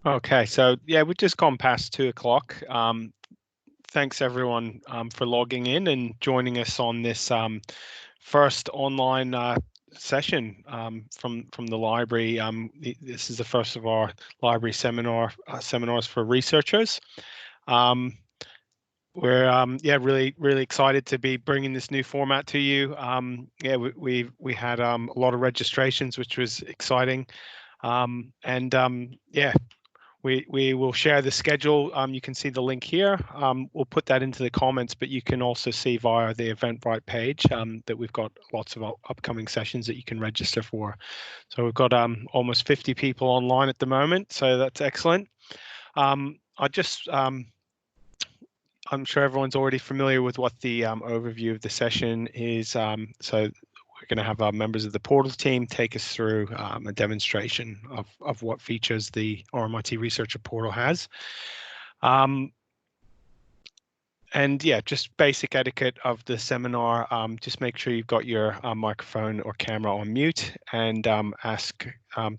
Okay, so yeah, we've just gone past 2 o'clock. Thanks everyone for logging in and joining us on this first online session from the library. This is the first of our library seminars for researchers. We're yeah, really excited to be bringing this new format to you. Yeah, we had a lot of registrations, which was exciting, and yeah. We will share the schedule. You can see the link here. We'll put that into the comments, but you can also see via the Eventbrite page that we've got lots of upcoming sessions that you can register for. So we've got almost 50 people online at the moment, so that's excellent. I'm sure everyone's already familiar with what the overview of the session is. So we're going to have our members of the portal team take us through a demonstration of what features the RMIT Researcher Portal has. And yeah, just basic etiquette of the seminar. Just make sure you've got your microphone or camera on mute and ask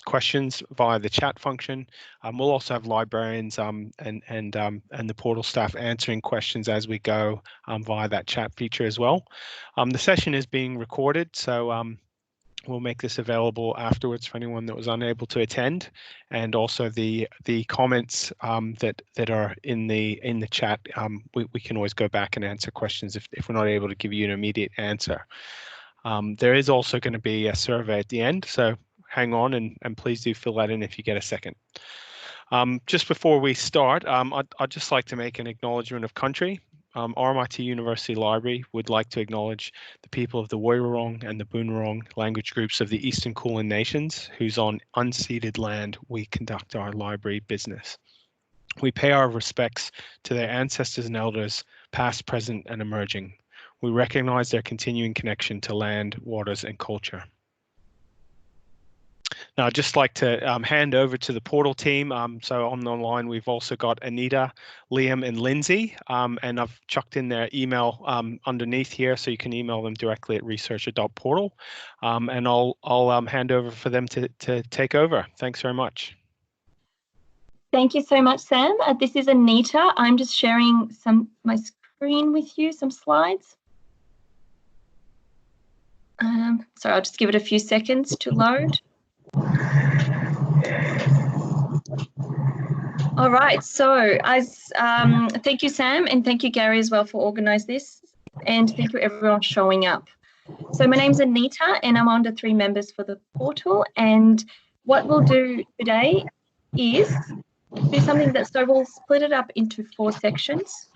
questions via the chat function. We'll also have librarians and the portal staff answering questions as we go via that chat feature as well. The session is being recorded, so we'll make this available afterwards for anyone that was unable to attend, and also the comments that are in the chat. We can always go back and answer questions if we're not able to give you an immediate answer. There is also going to be a survey at the end, so hang on and please do fill that in if you get a second. Just before we start, I'd just like to make an acknowledgement of country. RMIT University Library would like to acknowledge the people of the Woiwurrung and the Boonwurrung language groups of the Eastern Kulin Nations, whose on unceded land we conduct our library business. We pay our respects to their ancestors and elders, past, present, and emerging. We recognize their continuing connection to land, waters, and culture. Now, I'd just like to hand over to the portal team. So on the line, we've also got Anita, Liam, and Lindsay, and I've chucked in their email underneath here, so you can email them directly at researcher.portal, and I'll hand over for them to take over. Thanks very much. Thank you so much, Sam. This is Anita. I'm just sharing my screen with you, some slides. So I'll just give it a few seconds to load. All right, so thank you, Sam, and thank you, Gary, as well, for organising this, and thank you everyone showing up. So my name's Anita, and I'm one of the 3 members for the portal, and what we'll do today is do something so we'll split it up into 4 sections.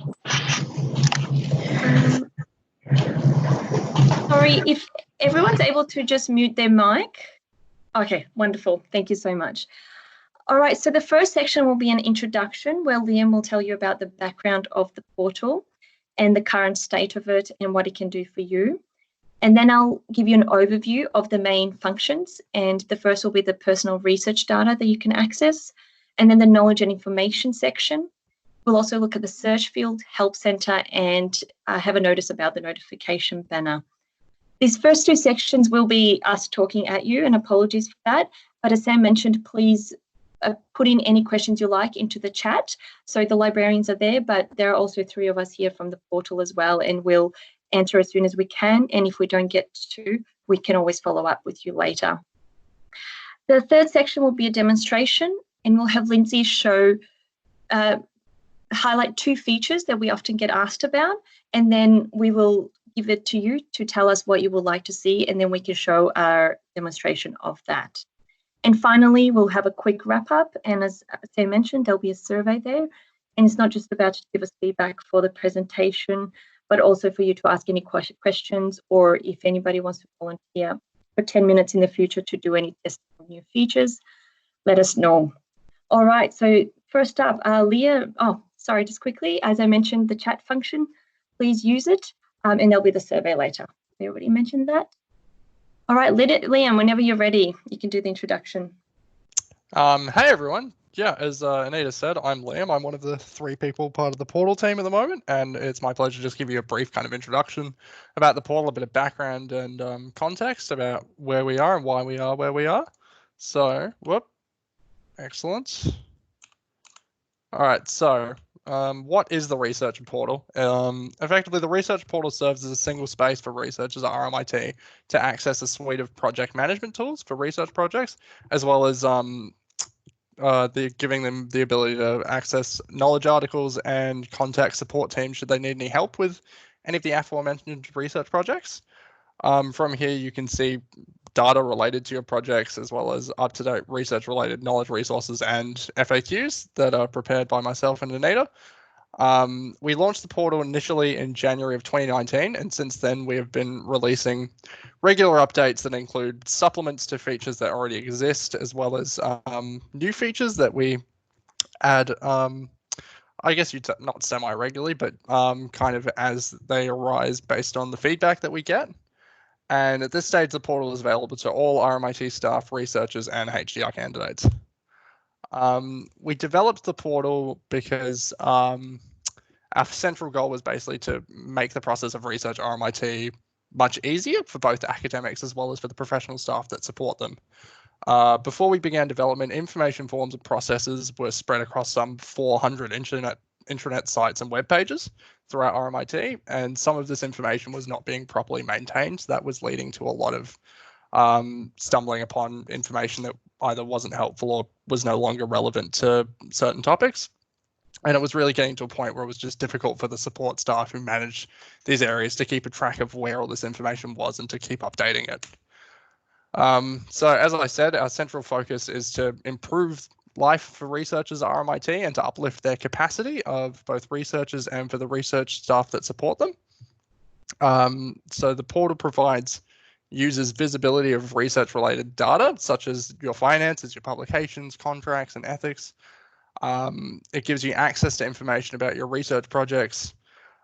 Sorry, if everyone's able to just mute their mic. Okay, wonderful. Thank you so much. All right, so the first section will be an introduction where Liam will tell you about the background of the portal and the current state of it and what it can do for you. And then I'll give you an overview of the main functions. And the first will be the personal research data that you can access. And then the knowledge and information section. We'll also look at the search field, help center, and have a notice about the notification banner. These first 2 sections will be us talking at you, and apologies for that. But as Sam mentioned, please put in any questions you like into the chat. So the librarians are there, but there are also 3 of us here from the portal as well, and we'll answer as soon as we can. And if we don't get to, we can always follow up with you later. The third section will be a demonstration, and we'll have Lindsay highlight 2 features that we often get asked about, and then we will give it to you to tell us what you would like to see, and then we can show our demonstration of that. And finally, we'll have a quick wrap up, and as Sam mentioned, there'll be a survey there, and it's not just about to give us feedback for the presentation, but also for you to ask any questions, or if anybody wants to volunteer for 10 minutes in the future to do any testing of new features, let us know. All right, so first up, Leah, just quickly, as I mentioned, the chat function, please use it, and there'll be the survey later. I already mentioned that. All right, Liam, whenever you're ready, you can do the introduction. Hey, everyone. Yeah, as Anita said, I'm Liam. I'm one of the 3 people part of the portal team at the moment, and it's my pleasure to just give you a brief kind of introduction about the portal, a bit of background and context about where we are and why we are where we are. So, excellent. All right, so what is the researcher portal? Effectively, the research portal serves as a single space for researchers at RMIT to access a suite of project management tools for research projects, as well as giving them the ability to access knowledge articles and contact support teams should they need any help with any of the aforementioned research projects. From here, you can see data related to your projects, as well as up-to-date research-related knowledge resources and FAQs that are prepared by myself and Anita. We launched the portal initially in January of 2019, and since then we have been releasing regular updates that include supplements to features that already exist, as well as new features that we add, I guess not semi-regularly, but kind of as they arise based on the feedback that we get. And at this stage, the portal is available to all RMIT staff, researchers, and HDR candidates. We developed the portal because our central goal was basically to make the process of research at RMIT much easier for both academics as well as for the professional staff that support them. Before we began development, information forms and processes were spread across some 400 intranet sites and web pages throughout RMIT, and some of this information was not being properly maintained. So that was leading to a lot of stumbling upon information that either wasn't helpful or was no longer relevant to certain topics. And it was really getting to a point where it was just difficult for the support staff who managed these areas to keep a track of where all this information was and to keep updating it. So as I said, our central focus is to improve life for researchers at RMIT and to uplift their capacity of both researchers and for the research staff that support them. So the portal provides users visibility of research-related data, such as your finances, your publications, contracts, and ethics. It gives you access to information about your research projects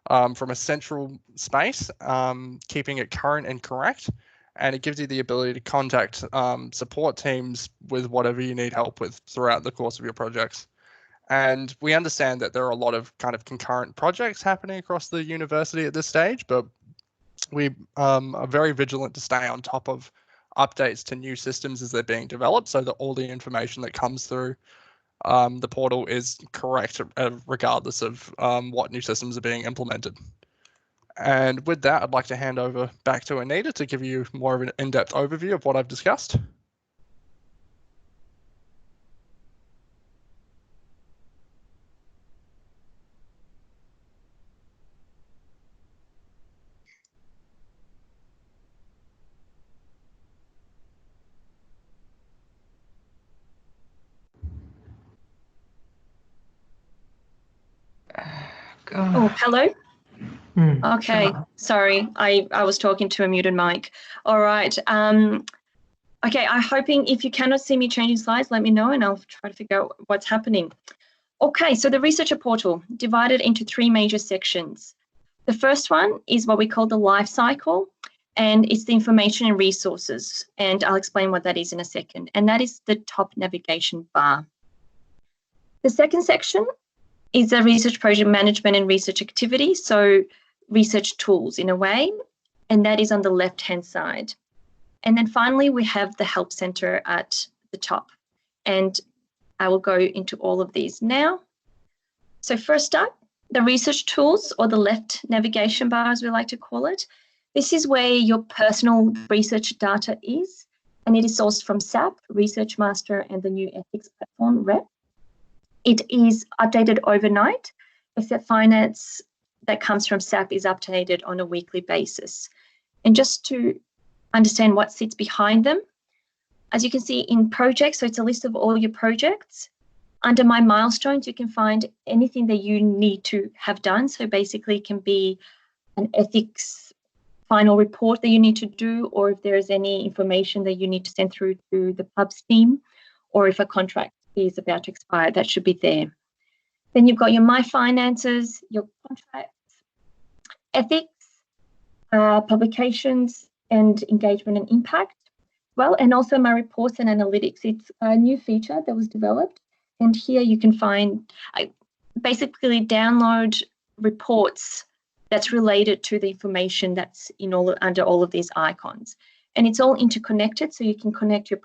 from a central space, keeping it current and correct. And it gives you the ability to contact support teams with whatever you need help with throughout the course of your projects. And we understand that there are a lot of kind of concurrent projects happening across the university at this stage, but we are very vigilant to stay on top of updates to new systems as they're being developed, so that all the information that comes through the portal is correct regardless of what new systems are being implemented. And with that, I'd like to hand over back to Anita to give you more of an in-depth overview of what I've discussed. Oh, hello. Okay, sorry, I was talking to a muted mic. All right. Okay, I'm hoping if you cannot see me changing slides, let me know and I'll try to figure out what's happening. Okay, so the researcher portal divided into 3 major sections. The first one is what we call the life cycle, and it's the information and resources, and I'll explain what that is in a second. And that is the top navigation bar. The second section is the research project management and research activity, so research tools in a way, and that is on the left-hand side. And then finally, we have the help center at the top, and I will go into all of these now. So first up, the research tools, or the left navigation bar, as we like to call it. This is where your personal research data is, and it is sourced from SAP, Research Master, and the new ethics platform, REP. It is updated overnight, except finance that comes from SAP is updated on a weekly basis. And just to understand what sits behind them, as you can see in projects, so it's a list of all your projects. Under my milestones, you can find anything that you need to have done. So basically it can be an ethics final report that you need to do, or if there is any information that you need to send through to the pubs team, or if a contract is about to expire, that should be there. Then you've got your My Finances, your contracts, ethics, publications, and engagement and impact. Well, and also my reports and analytics. It's a new feature that was developed. And here you can find, basically download reports that's related to the information that's in under all of these icons. And it's all interconnected, so you can connect a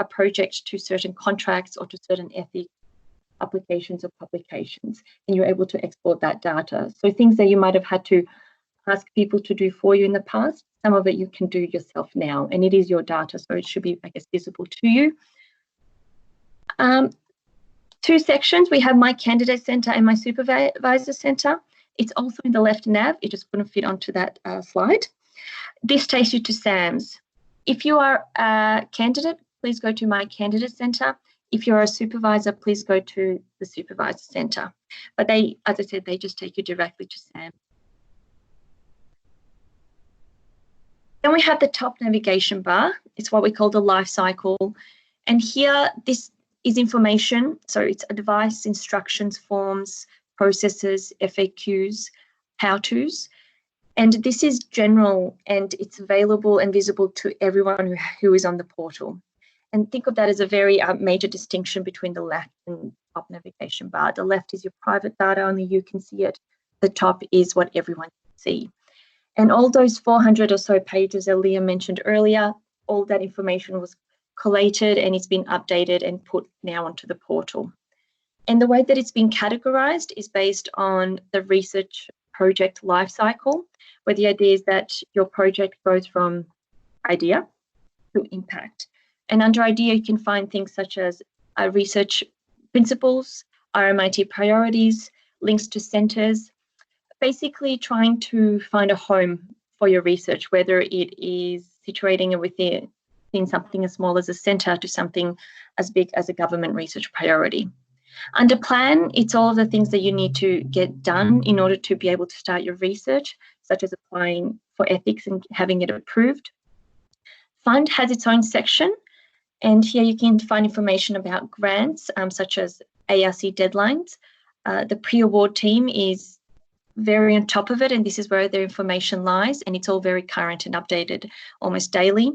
project to certain contracts or to certain ethics applications or publications, and you're able to export that data. So things that you might have had to ask people to do for you in the past, some of it you can do yourself now, and it is your data, so it should be, I guess, visible to you. Two sections, we have my candidate center and my supervisor center. It's also in the left nav, it just couldn't fit onto that slide. This takes you to SAMS. If you are a candidate, please go to my candidate center. If you're a supervisor, please go to the supervisor center. But they, as I said, they just take you directly to SAMS. Then we have the top navigation bar. It's what we call the life cycle. And here, this is information. So it's advice, instructions, forms, processes, FAQs, how-tos. And this is general, and it's available and visible to everyone who is on the portal. And think of that as a very major distinction between the left and top navigation bar. The left is your private data, only you can see it. The top is what everyone can see. And all those 400 or so pages that Leah mentioned earlier, all that information was collated and it's been updated and put now onto the portal. And the way that it's been categorized is based on the research project lifecycle, where the idea is that your project goes from idea to impact. And under idea, you can find things such as research principles, RMIT priorities, links to centers, basically trying to find a home for your research, whether it is situating it within something as small as a center to something as big as a government research priority. Under plan, it's all of the things that you need to get done in order to be able to start your research, such as applying for ethics and having it approved. Fund has its own section, and here you can find information about grants, such as ARC deadlines. The pre-award team is very on top of it, and this is where their information lies, and it's all very current and updated almost daily.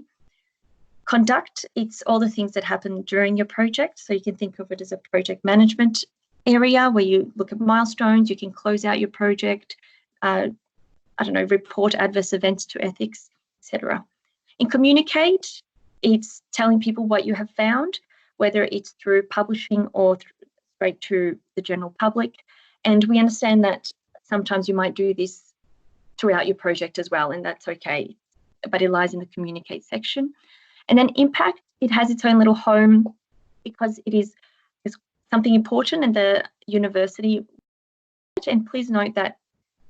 Conduct, it's all the things that happen during your project. So you can think of it as a project management area where you look at milestones, you can close out your project, report adverse events to ethics, etc. In communicate, it's telling people what you have found, whether it's through publishing or straight to the general public. And we understand that sometimes you might do this throughout your project as well, and that's okay, but it lies in the communicate section. And then impact, it has its own little home because it is something important in the university. And please note that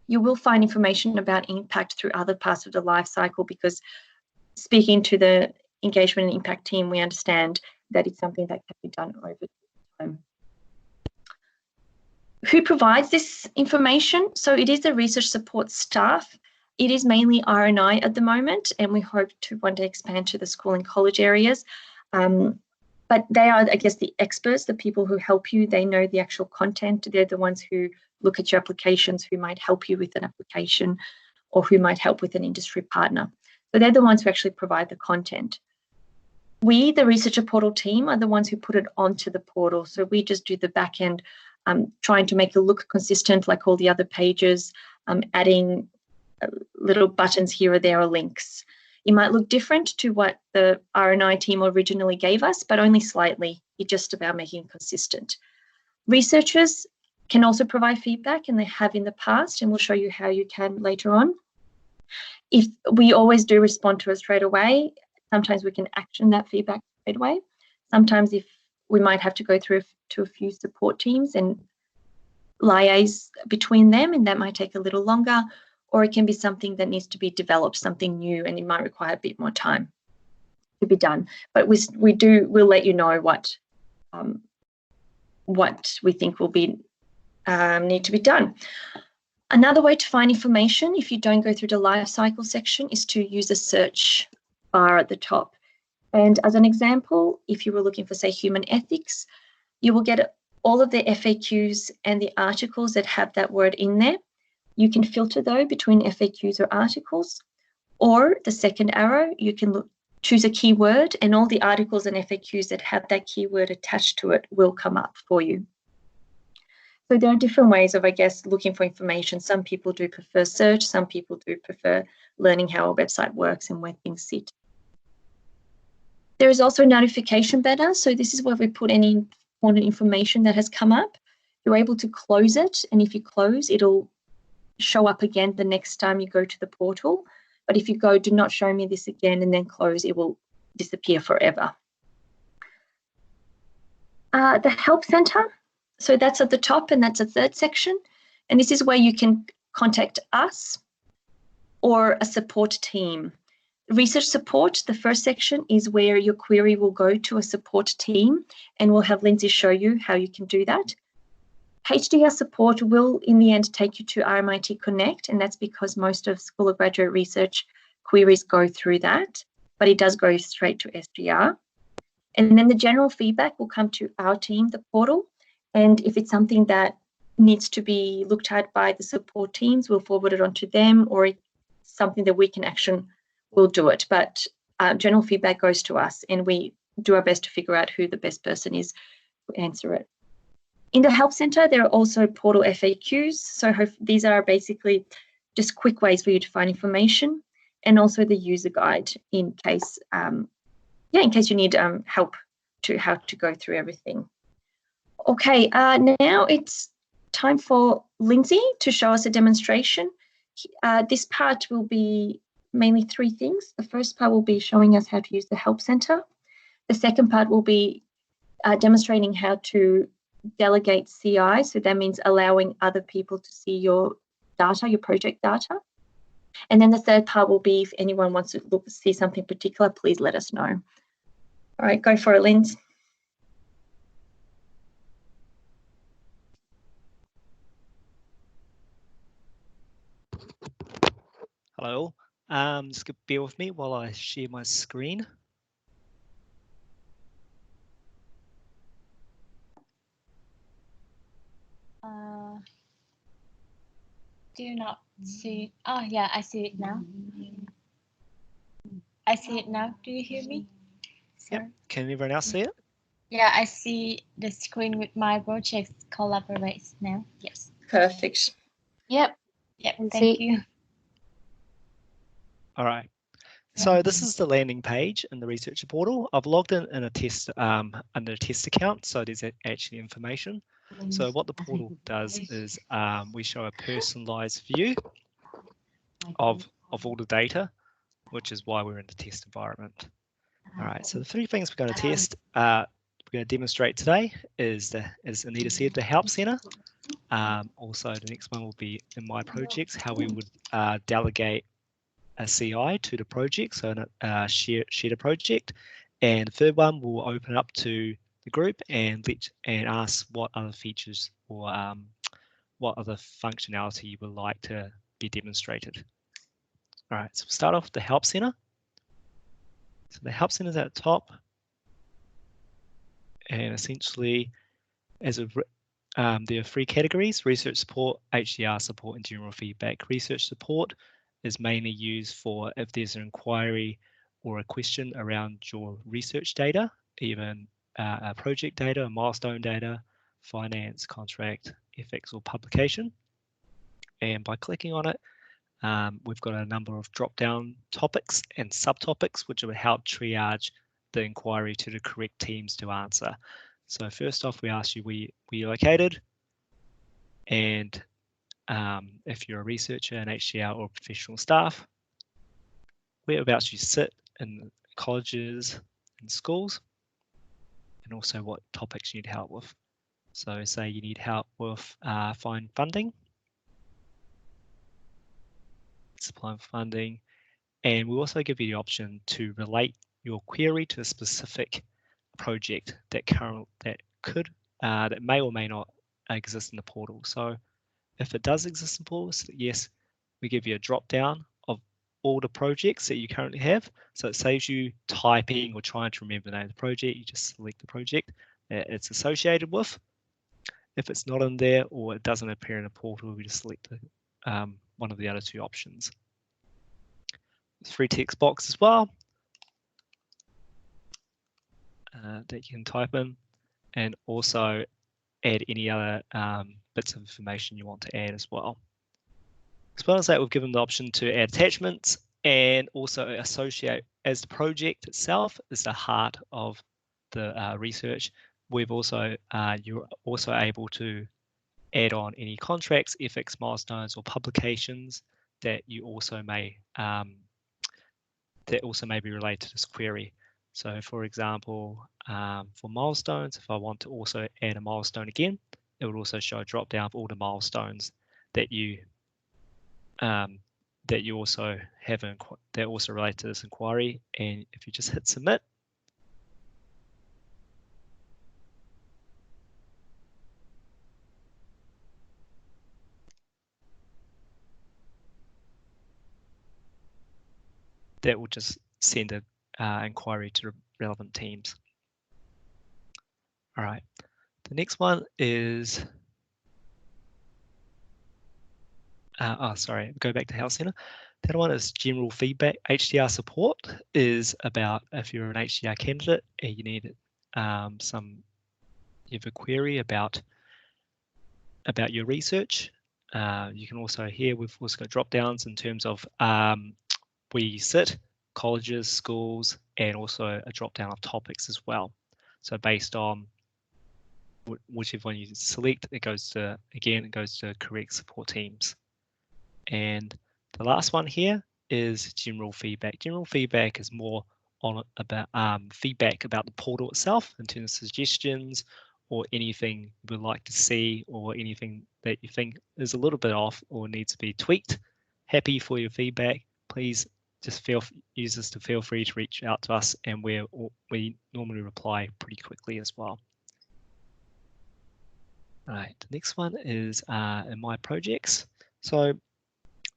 you will find information about impact through other parts of the life cycle, because speaking to the engagement and impact team, we understand that it's something that can be done over time. Who provides this information? So it is the research support staff. It is mainly R&I at the moment, and we hope to one day expand to the school and college areas. But they are, I guess, the experts, the people who help you. They know the actual content. They're the ones who look at your applications, who might help you with an application, or who might help with an industry partner. So they're the ones who actually provide the content. We, the researcher portal team, are the ones who put it onto the portal. So we just do the back end, trying to make it look consistent like all the other pages, adding little buttons here or there or links. It might look different to what the R&I team originally gave us, but only slightly. It's just about making it consistent. Researchers can also provide feedback, and they have in the past, and we'll show you how you can later on. If we always do respond to it straight away, sometimes we can action that feedback straight away. Sometimes if we might have to go through to a few support teams and liaise between them, and that might take a little longer, or it can be something that needs to be developed, something new, and it might require a bit more time to be done. But we'll let you know what we think will be need to be done. Another way to find information, if you don't go through the life cycle section, is to use a search bar at the top. And as an example, if you were looking for, say, human ethics, you will get all of the FAQs and the articles that have that word in there. You can filter though between FAQs or articles, or the second arrow, you can choose a keyword, and all the articles and FAQs that have that keyword attached to it will come up for you. So there are different ways of, I guess, looking for information. Some people do prefer search, some people do prefer learning how a website works and where things sit. There is also a notification banner. So this is where we put any important information that has come up, you're able to close it. And if you close, it'll show up again the next time you go to the portal. But if you go, do not show me this again, and then close, it will disappear forever. The Help Center, so that's at the top, and that's a third section. And this is where you can contact us or a support team. Research support, the first section, is where your query will go to a support team, and we'll have Lindsay show you how you can do that. HDR support will, in the end, take you to RMIT Connect, and that's because most of School of Graduate Research queries go through that, but it does go straight to SGR. And then the general feedback will come to our team, the portal, and if it's something that needs to be looked at by the support teams, we'll forward it on to them, or it's something that we can action, we'll do it. But general feedback goes to us, and we do our best to figure out who the best person is to answer it. In the Help Center, there are also portal FAQs. So these are basically just quick ways for you to find information, and also the user guide in case, in case you need help to how to go through everything. Okay, now it's time for Lindsay to show us a demonstration. This part will be mainly three things. The first part will be showing us how to use the Help Center. The second part will be demonstrating how to delegate CI. So that means allowing other people to see your data, your project data. And then the third part will be if anyone wants to see something particular, please let us know. All right, go for it, Linz. Hello, just bear with me while I share my screen. Do you not see? Oh yeah, I see it now. I see it now. Do you hear me? Yep. Can everyone else see it? Yeah, I see the screen with my project collaborates now. Yes. Perfect. Yep. Thank you. All right. So this is the landing page in the researcher portal. I've logged in a test under a test account, so there's actually information. So what the portal does is we show a personalized view of all the data, which is why we're in the test environment. All right, so the three things we're going to test, we're going to demonstrate today is, as Anita said, the Help Center. Also, the next one will be in my projects, how we would delegate a CI to the project, so share the project. And the third one, we'll open up to the group and ask what other features or what other functionality you would like to be demonstrated. All right, so we'll start off with the Help Center. So the Help Center is at the top, and essentially, there are three categories: research support, HDR support, and general feedback. Research support is mainly used for if there's an inquiry or a question around your research data, even project data, milestone data, finance, contract, ethics, or publication. And by clicking on it, we've got a number of drop-down topics and subtopics, which will help triage the inquiry to the correct teams to answer. So first off, we ask you where you're located, and if you're a researcher, an HDR, or professional staff, whereabouts you sit in colleges and schools, and also what topics you need help with. So say you need help with find funding, supplying funding, and we'll also give you the option to relate your query to a specific project that may or may not exist in the portal. So if it does exist in portals, yes, we give you a drop down of all the projects that you currently have. So it saves you typing or trying to remember the name of the project. You just select the project that it's associated with. If it's not in there or it doesn't appear in a portal, we just select one of the other two options. There's free text box as well that you can type in, and also add any other bits of information you want to add as well. As well as that, we've given the option to add attachments and also associate, as the project itself is the heart of the research. we've also you're also able to add on any contracts, ethics milestones, or publications that you also may be related to this query. So, for example, for milestones, if I want to also add a milestone again, it would also show a drop down of all the milestones that you also have that also relate to this inquiry. And if you just hit submit, that will just send an inquiry to relevant teams. All right, the next one is, go back to Health Centre. That one is general feedback. HDR support is about if you're an HDR candidate and you need you have a query about your research. You can also here we've also got drop downs in terms of where you sit, colleges, schools, and also a drop down of topics as well. So based on whichever one you select, it goes to correct support teams. And the last one here is general feedback. General feedback is more on about feedback about the portal itself in terms of suggestions or anything you would like to see or anything that you think is a little bit off or needs to be tweaked. Happy for your feedback. Please just users to feel free to reach out to us, and we normally reply pretty quickly as well. All right, the next one is in my projects. So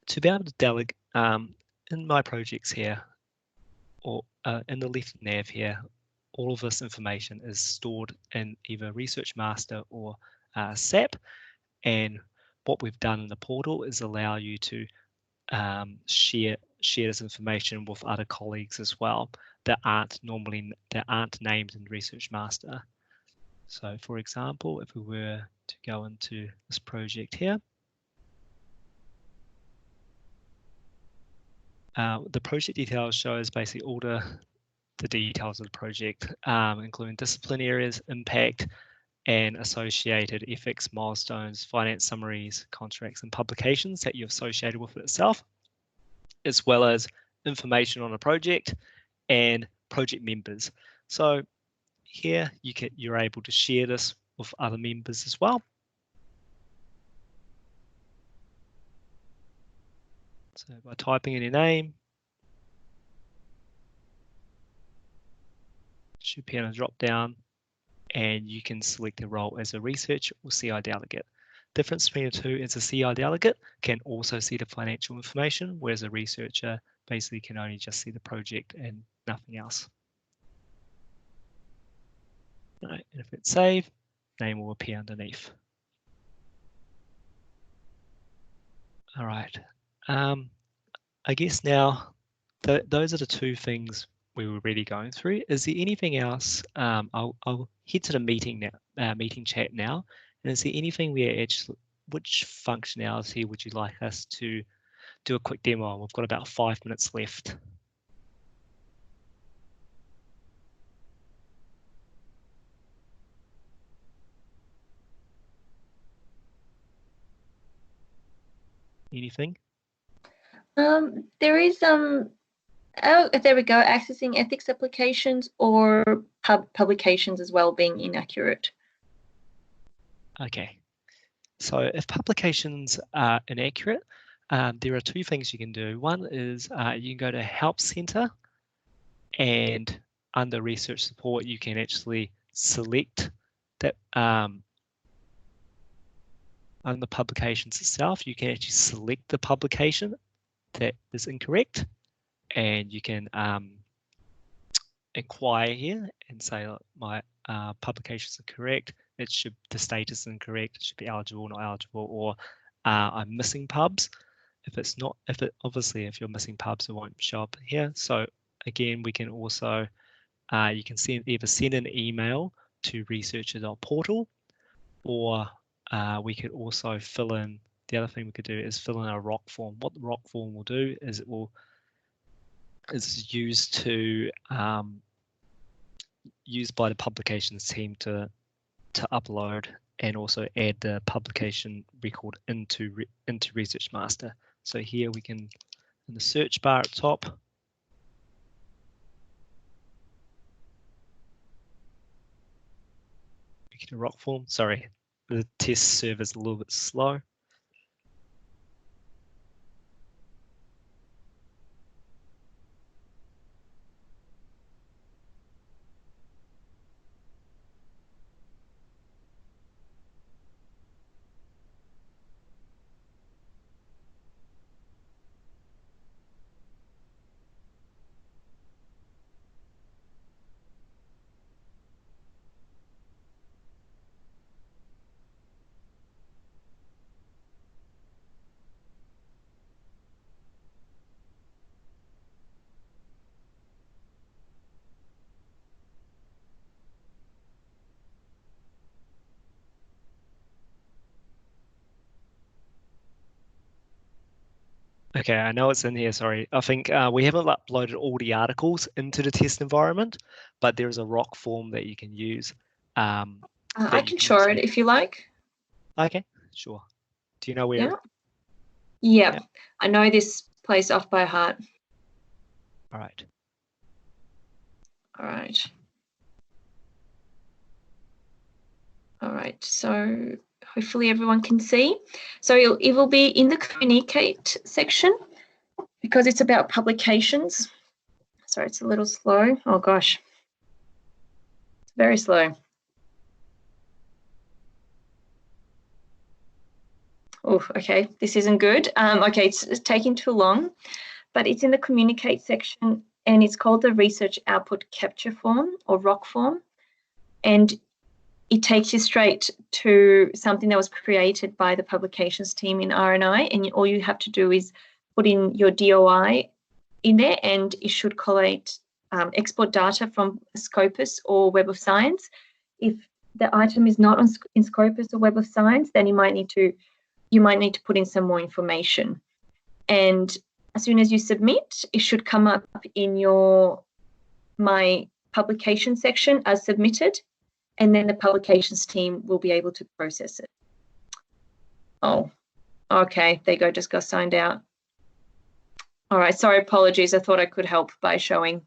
to be able to delegate in my projects here, or in the left nav here, all of this information is stored in either Research Master or SAP. And what we've done in the portal is allow you to share this information with other colleagues as well that aren't named in Research Master. So for example, if we were to go into this project here, the project details shows basically all the details of the project, including discipline areas, impact, and associated ethics, milestones, finance summaries, contracts, and publications that you've associated with it itself, as well as information on the project and project members. So here you're able to share this with other members as well. So by typing in your name, should appear on a drop down, and you can select a role as a research or CI delegate. Difference between the two is a CI delegate can also see the financial information, whereas a researcher basically can only just see the project and nothing else. All right, and if it's save, name will appear underneath. All right, I guess now those are the two things we were really going through. Is there anything else? I'll head to the meeting now, meeting chat now. And is there anything which functionality would you like us to do a quick demo on? We've got about 5 minutes left. Anything? There is oh, there we go, accessing ethics applications or publications as well being inaccurate. Okay, so if publications are inaccurate, there are two things you can do. One is you can go to Help Center, and under Research Support, you can actually select that under the publications itself, you can actually select the publication that is incorrect, and you can inquire here and say my publications are correct. The status is incorrect. It should be eligible, not eligible, or I'm missing pubs. Obviously if you're missing pubs, it won't show up here. So again, we can also you can either send an email to researcher.portal, or we could also fill in. The other thing we could do is fill in a ROC form. What the ROC form will do is used by the publications team to to upload and also add the publication record into Research Master. So here we can, in the search bar at top, we get a rock form. Sorry, the test server is a little bit slow. Okay, I know it's in here, sorry. I think we haven't uploaded all the articles into the test environment, but there is a rock form that you can use. I can show it if you like. Okay, sure. Do you know where? Yeah. I know this place off by heart. All right. All right. All right, so hopefully everyone can see. So it will be in the communicate section because it's about publications. Sorry, it's a little slow. Oh gosh, it's very slow. Oh, okay, this isn't good. Okay, it's taking too long, but it's in the communicate section and it's called the research output capture form or ROC form. And it takes you straight to something that was created by the publications team in RMIT, and all you have to do is put in your DOI in there and it should collate export data from Scopus or Web of Science. If the item is not in Scopus or Web of Science, then you might need to put in some more information. And as soon as you submit, it should come up in my publication section as submitted, and then the publications team will be able to process it. Oh, okay, there you go, just got signed out. All right, sorry, apologies. I thought I could help by showing.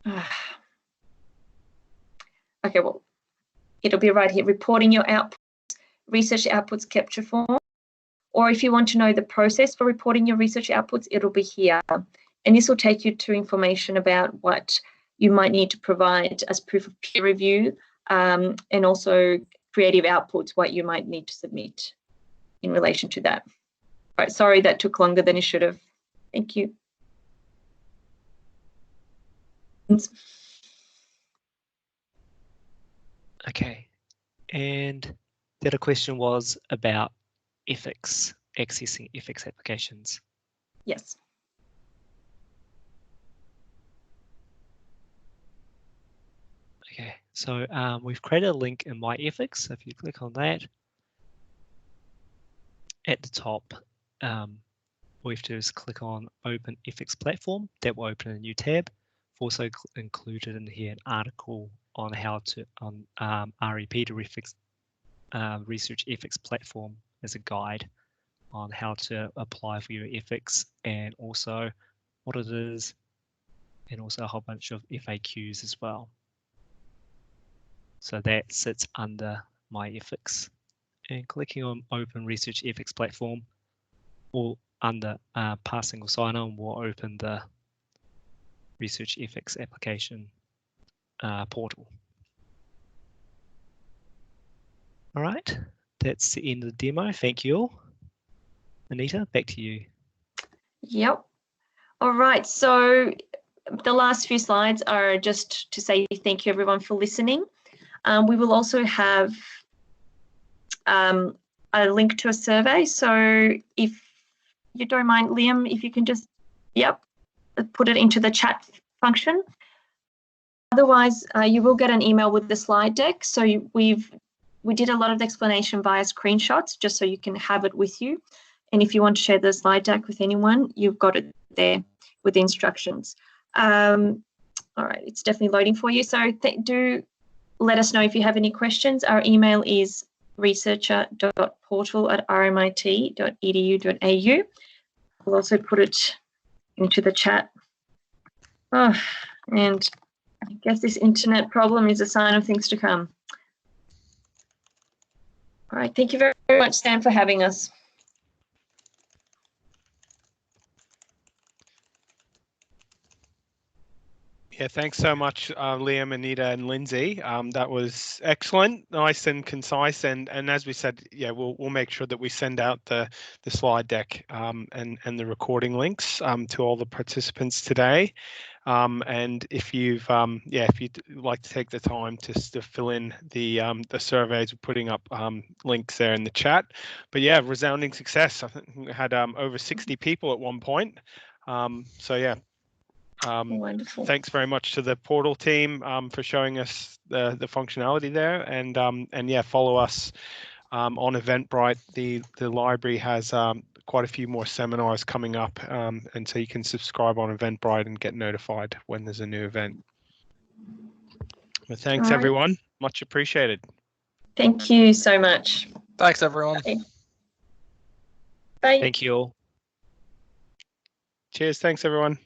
Okay, well, it'll be right here, reporting your outputs, research outputs capture form. Or if you want to know the process for reporting your research outputs, it'll be here. And this will take you to information about what you might need to provide as proof of peer review, and also creative outputs, what you might need to submit in relation to that. All right, sorry that took longer than it should have. Thank you. Okay, and the other question was about ethics, accessing ethics applications. Yes. Okay, so we've created a link in My Ethics. So if you click on that, at the top, all we have to do is click on Open Ethics Platform. That will open a new tab. We've also included in here an article on how to, REP, the Research Ethics Platform, as a guide on how to apply for your ethics and also what it is, and also a whole bunch of FAQs as well. So that sits under My Ethics, and clicking on Open Research Ethics Platform or under Pass Single Sign-On will open the Research Ethics application portal. All right, that's the end of the demo. Thank you all. Anita, back to you. Yep. All right, so the last few slides are just to say thank you everyone for listening. We will also have a link to a survey. So if you don't mind, Liam, if you can just, put it into the chat function. Otherwise, you will get an email with the slide deck. So we did a lot of the explanation via screenshots, just so you can have it with you. And if you want to share the slide deck with anyone, you've got it there with the instructions. All right, it's definitely loading for you. So do let us know if you have any questions. Our email is researcher.portal@rmit.edu.au. We'll also put it into the chat. Oh, and I guess this internet problem is a sign of things to come. All right, thank you very much, Sam, for having us. Yeah, thanks so much, Liam, Anita, and Lindsay. That was excellent, nice and concise. And as we said, yeah, we'll make sure that we send out the slide deck and the recording links to all the participants today. And if you've if you'd like to take the time to fill in the surveys, we're putting up links there in the chat. But yeah, resounding success. I think we had over 60 people at one point. So yeah. Wonderful. Thanks very much to the portal team for showing us the functionality there, and yeah, follow us on Eventbrite. The library has quite a few more seminars coming up, and so you can subscribe on Eventbrite and get notified when there's a new event. Well, thanks everyone, much appreciated. Thank you so much. Thanks everyone. Bye. Bye. Thank you all. Cheers, thanks everyone.